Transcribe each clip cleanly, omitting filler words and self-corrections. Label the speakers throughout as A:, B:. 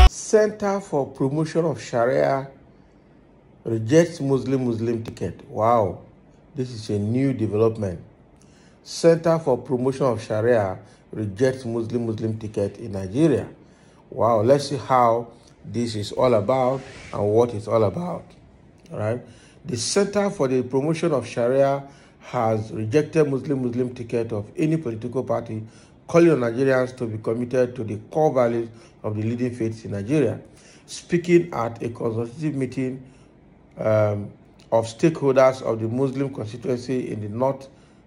A: Center for Promotion of Sharia rejects Muslim-Muslim ticket. Wow, this is a new development. Center for Promotion of Sharia rejects Muslim-Muslim ticket in Nigeria. Wow, let's see how this is all about and what it's all about. All right. The Center for the Promotion of Sharia has rejected Muslim-Muslim ticket of any political party, calling on Nigerians to be committed to the core values of the leading faiths in Nigeria. Speaking at a consultative meeting of stakeholders of the Muslim constituency in the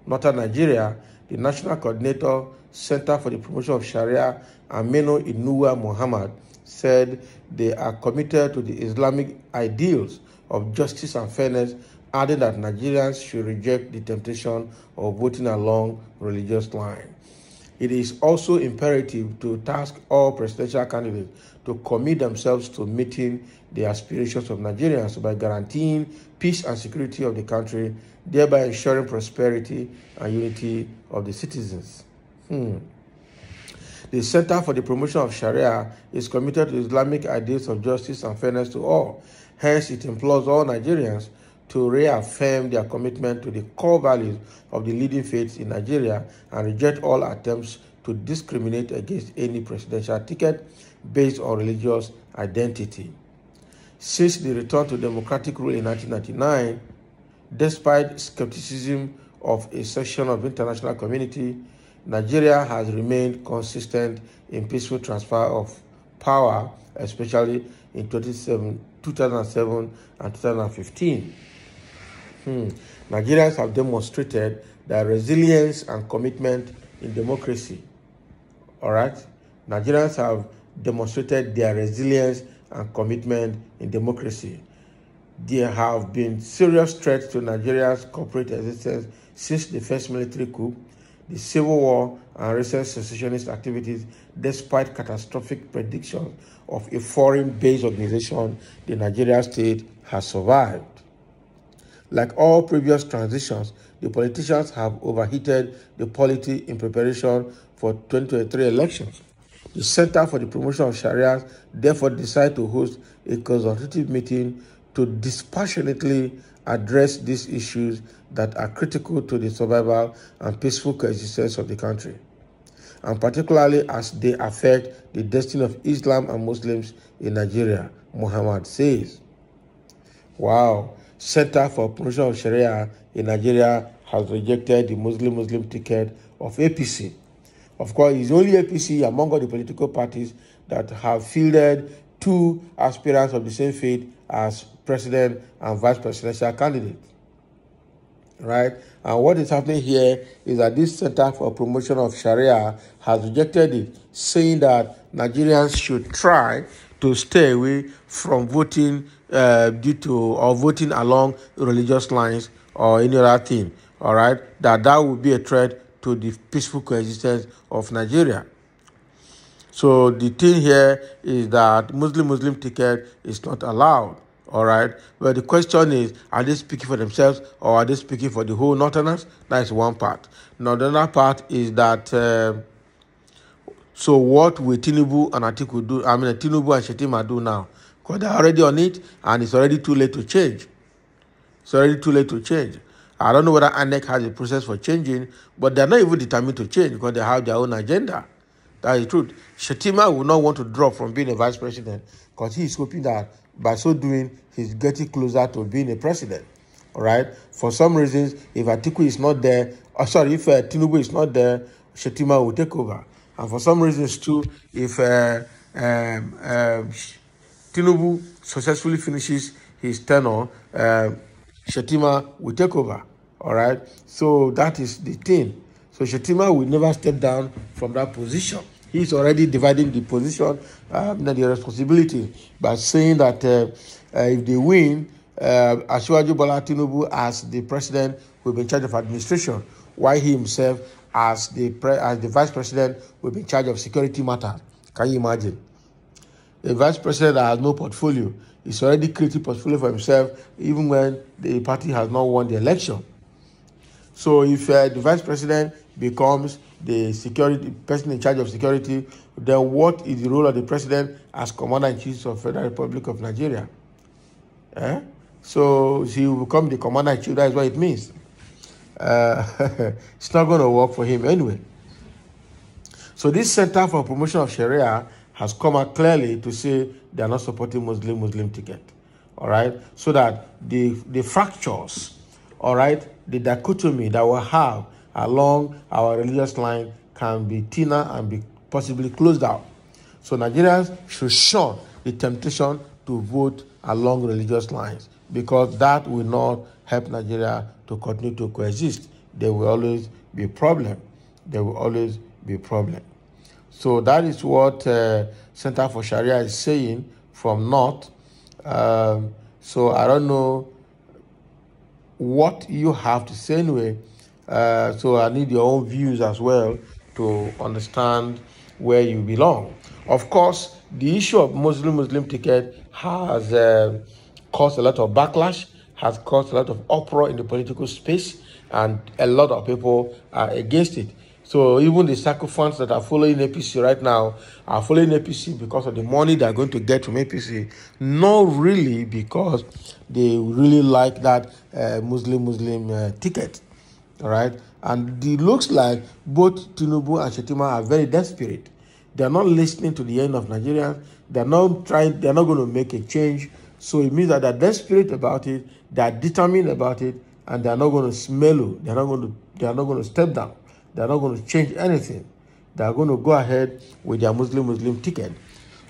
A: northern Nigeria, the National Coordinator, Center for the Promotion of Sharia, Aminu Inuwa Muhammad, said they are committed to the Islamic ideals of justice and fairness, adding that Nigerians should reject the temptation of voting along religious lines. It is also imperative to task all presidential candidates to commit themselves to meeting the aspirations of Nigerians by guaranteeing peace and security of the country, thereby ensuring prosperity and unity of the citizens. The Center for the Promotion of Sharia is committed to Islamic ideals of justice and fairness to all. Hence, it implores all Nigerians to reaffirm their commitment to the core values of the leading faiths in Nigeria and reject all attempts to discriminate against any presidential ticket based on religious identity. Since the return to democratic rule in 1999, despite skepticism of a section of the international community, Nigeria has remained consistent in peaceful transfer of power, especially in 2007 and 2015. Nigerians have demonstrated their resilience and commitment in democracy. All right? Nigerians have demonstrated their resilience and commitment in democracy. There have been serious threats to Nigeria's corporate existence since the first military coup, the civil war, and recent secessionist activities, despite catastrophic predictions of a foreign-based organization. The Nigerian state has survived. Like all previous transitions, the politicians have overheated the polity in preparation for 2023 elections. The Center for the Promotion of Sharia therefore decided to host a consultative meeting to dispassionately address these issues that are critical to the survival and peaceful coexistence of the country, and particularly as they affect the destiny of Islam and Muslims in Nigeria, Muhammad says. Wow. Center for Promotion of Sharia in Nigeria has rejected the Muslim-Muslim ticket of APC. Of course, it's only APC among all the political parties that have fielded two aspirants of the same faith as president and vice presidential candidates. Right? And what is happening here is that this Center for Promotion of Sharia has rejected it, saying that Nigerians should try to stay away from voting voting along religious lines or any other thing. All right, that would be a threat to the peaceful coexistence of Nigeria. So the thing here is that Muslim-Muslim ticket is not allowed. All right, but the question is, are they speaking for themselves or are they speaking for the whole Northerners? That is one part. Now, the other part is that, so what will Tinubu and Atiku do? I mean, Tinubu and Shetima do now? Because they're already on it and it's already too late to change. It's already too late to change. I don't know whether INEC has a process for changing, but they're not even determined to change because they have their own agenda. That is the truth. Shetima will not want to drop from being a vice president because he is hoping that by so doing, he's getting closer to being a president. All right. For some reasons, if Atiku is not there, if Tinubu is not there, Shetima will take over. And for some reasons too, if Tinubu successfully finishes his tenure, Shetima will take over. All right. So that is the thing. So Shetima will never step down from that position. He's already dividing the position, the responsibility, by saying that if they win, Asiwaju Bola Tinubu as the president will be in charge of administration, while he himself as the vice president will be in charge of security matters. Can you imagine? A vice president that has no portfolio is already creating portfolio for himself, even when the party has not won the election. So if the vice president becomes the security person in charge of security, then what is the role of the president as commander-in-chief of the Federal Republic of Nigeria? So he will become the commander-in-chief. That is what it means. It's not going to work for him anyway. So this Center for Promotion of Sharia has come out clearly to say they are not supporting Muslim ticket. All right, so that the fractures, all right, the dichotomy that we have along our religious line can be thinner and be possibly closed out. So Nigerians should shun the temptation to vote along religious lines, because that will not help Nigeria to continue to coexist. There will always be a problem. There will always be a problem. So that is what Center for Sharia is saying from North. So I don't know what you have to say anyway. So I need your own views as well to understand where you belong. Of course, the issue of Muslim ticket has caused a lot of backlash, has caused a lot of uproar in the political space, and a lot of people are against it. So even the sycophants that are following APC right now are following APC because of the money they're going to get from APC, not really because they really like that Muslim ticket. All right, and it looks like both Tinubu and Shettima are very desperate. They're not listening to the end of Nigerians. They're not going to make a change. So it means that they're desperate about it, they're determined about it, and they're not going to smell. They're not going to step down. They're not going to change anything. They're going to go ahead with their Muslim ticket.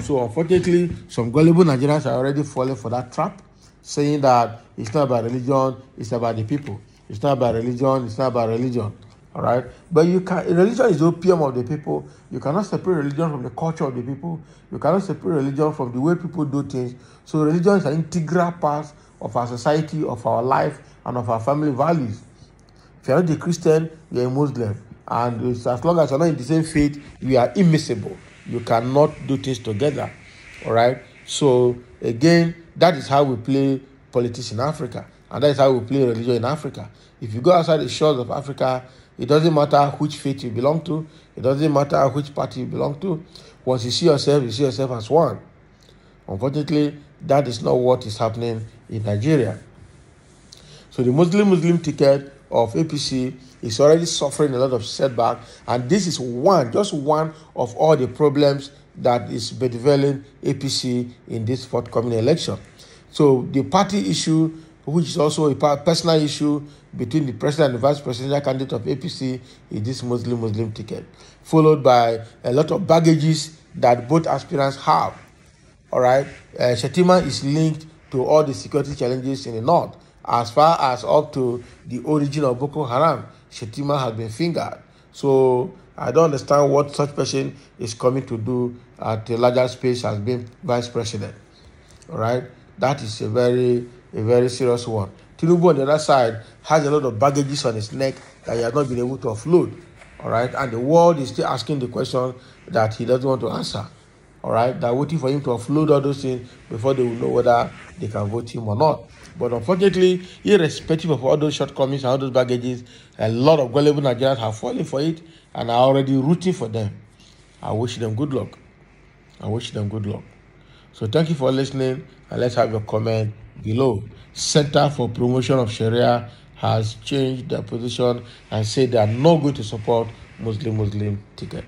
A: So unfortunately, some gullible Nigerians are already falling for that trap, saying that it's not about religion, it's about the people. It's not about religion, it's not about religion. All right? But religion is the opium of the people. You cannot separate religion from the culture of the people. You cannot separate religion from the way people do things. So religion is an integral part of our society, of our life, and of our family values. If you're not a Christian, you're a Muslim. And as long as you're not in the same faith, you are immiscible. You cannot do things together. All right? So, again, that is how we play politics in Africa. And that is how we play religion in Africa. If you go outside the shores of Africa, it doesn't matter which faith you belong to. It doesn't matter which party you belong to. Once you see yourself as one. Unfortunately, that is not what is happening in Nigeria. So the Muslim ticket of APC is already suffering a lot of setback, and this is just one of all the problems that is bedeviling APC in this forthcoming election. So the party issue, which is also a personal issue between the president and the vice presidential candidate of APC, is this Muslim ticket, followed by a lot of baggages that both aspirants have. All right, Shettima is linked to all the security challenges in the north. As far as up to the origin of Boko Haram, Shettima has been fingered. So I don't understand what such person is coming to do at a larger space as being vice president. All right, that is a very serious one. Tinubu on the other side has a lot of baggages on his neck that he has not been able to offload. All right, and the world is still asking the question that he doesn't want to answer. All right, they're waiting for him to offload all those things before they will know whether they can vote him or not. But unfortunately, irrespective of all those shortcomings and all those baggages, a lot of gullible Nigerians have fallen for it and are already rooting for them. I wish them good luck. So thank you for listening, and let's have your comment below. Center for Promotion of Sharia has changed their position and said they are not going to support Muslim ticket.